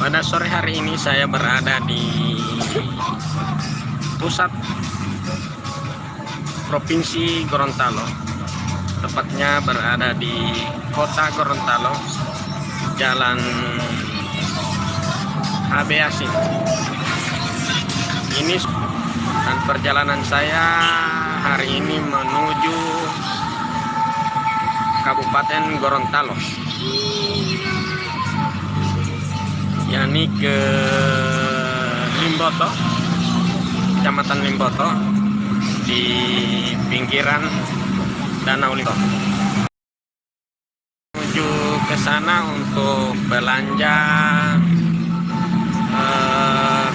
Pada sore hari ini saya berada di pusat Provinsi Gorontalo, tepatnya berada di Kota Gorontalo, Jalan HB Yasin. Ini dan perjalanan saya hari ini menuju Kabupaten Gorontalo, yakni ke Limboto, Kecamatan Limboto, di pinggiran Danau Limboto. Menuju ke sana untuk belanja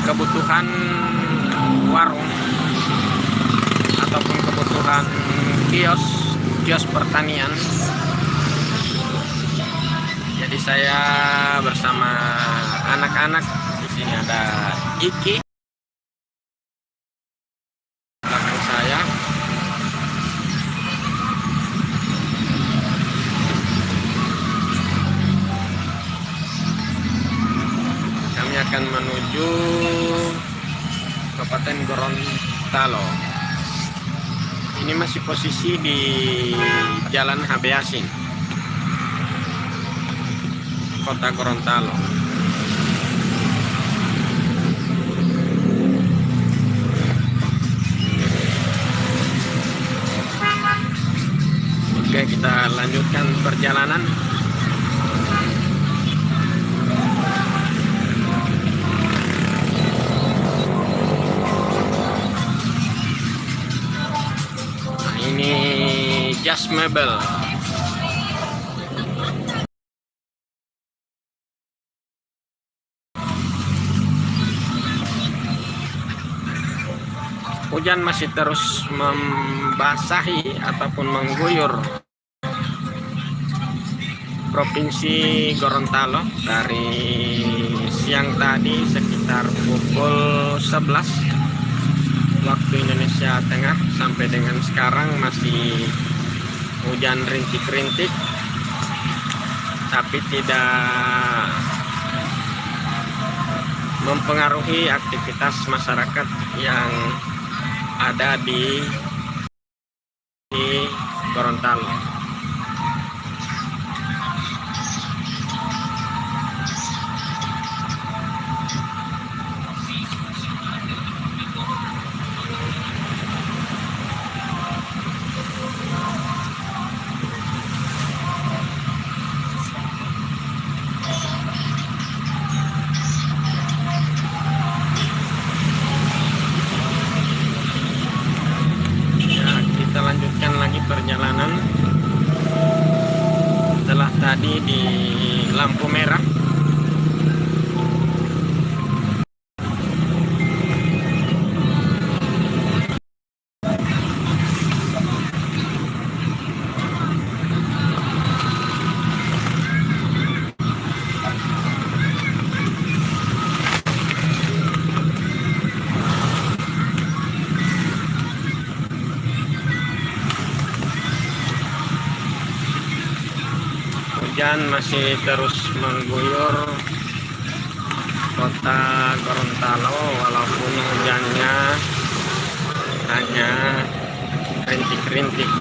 kebutuhan warung ataupun kebutuhan kios pertanian. Jadi saya bersama anak-anak, di sini ada Iki belakang saya, kami akan menuju Kabupaten Gorontalo. Ini masih posisi di Jalan HB Yasin, Kota Gorontalo. Oke, kita lanjutkan perjalanan. Nah, ini Just Mebel. Hujan masih terus membasahi ataupun mengguyur Provinsi Gorontalo dari siang tadi sekitar pukul 11 waktu Indonesia Tengah sampai dengan sekarang masih hujan rintik-rintik, tapi tidak mempengaruhi aktivitas masyarakat yang ada di Gorontalo. Lanjutkan lagi perjalanan setelah tadi di lampu merah. Hujan masih terus mengguyur Kota Gorontalo, walaupun hujannya hanya rintik-rintik.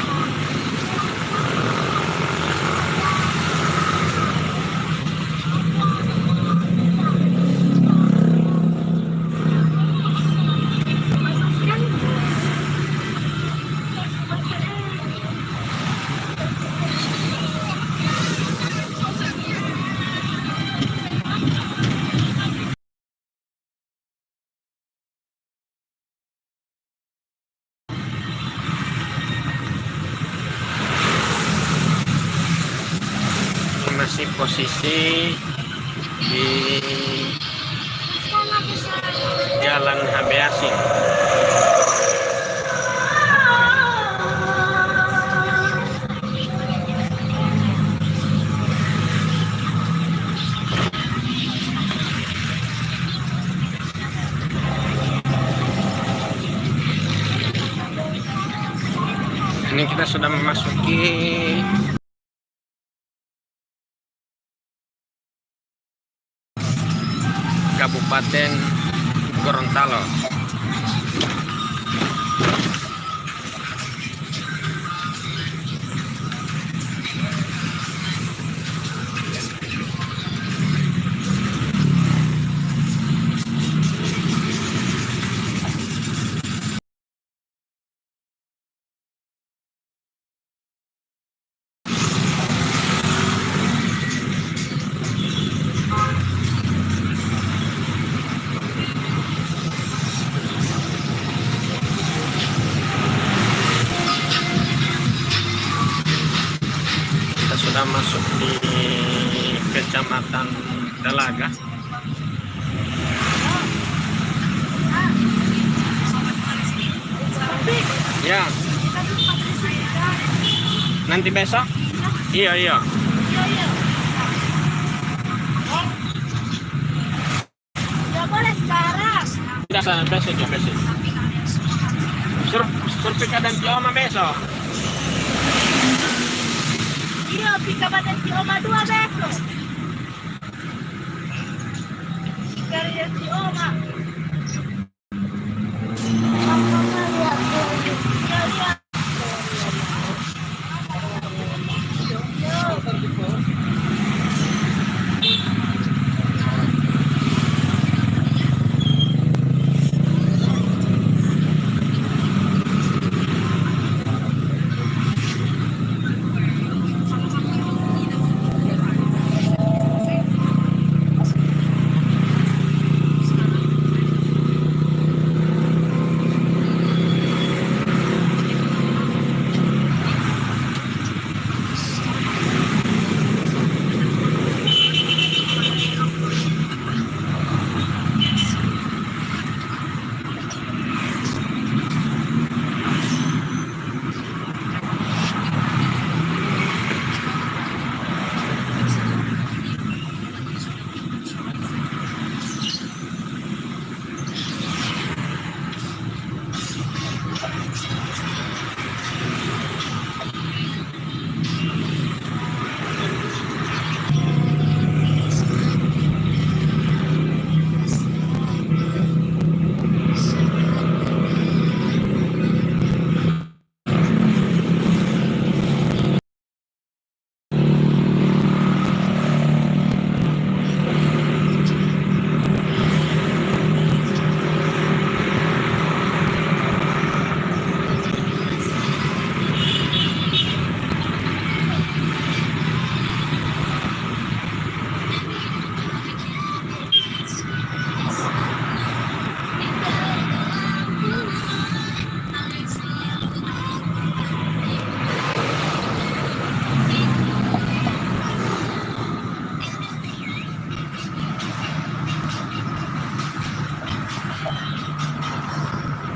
Masih posisi di Jalan HB Yasin. Ini kita sudah memasuki Kabupaten Gorontalo. Kita sudah masuk di Kecamatan Dalaga. Ya. Nanti besok? Iya, iya. Nggak boleh sekarang. Tidak sana besok ya besok. Surpika dan Tioma besok. Iya, Pika Badan Cioma 2 besok.